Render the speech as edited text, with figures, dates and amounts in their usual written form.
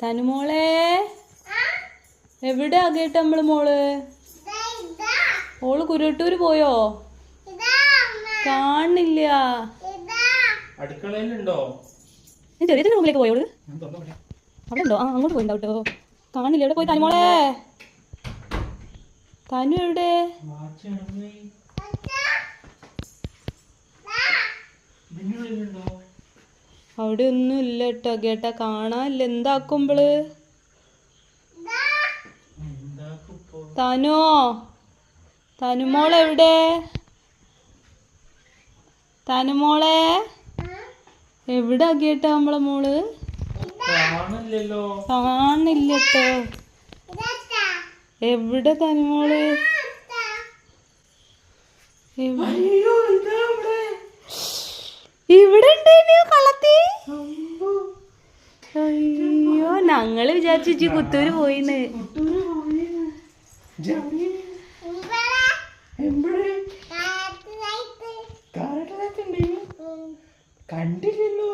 തനുമോളെ എവിടെ ആകേട്ട നമ്മള് മോള്? മോള് കുരുട്ടൂര് പോയോ? കാണില്ല. അടുക്കളയിലുണ്ടോ? ചെറിയ റൂമിലേക്ക് പോയോള്? അവിടെ ഉണ്ടോ? അങ്ങോട്ട് പോയിണ്ടാവും കേട്ടോ. കാണില്ല. എവിടെ പോയി തനുമോളെ? തനു എവിടെ? അവിടെ ഒന്നും ഇല്ല കേട്ടോ കേട്ടാ, കാണാനില്ല. എന്താക്കുമ്പള്? തനോ, തനുമോളെവിടെ? തനുമോളെ എവിടെ കേട്ടാ നമ്മളെ മോള്? കാണില്ല കേട്ടോ. എവിടെ തനുമോള്? ഇവിടെ ഉണ്ടേനു കള്ളത്തി. അയ്യോ, ഞങ്ങള് വിചാരിച്ചു പുത്തൂര് പോയിന്ന്. കണ്ടില്ലല്ലോ.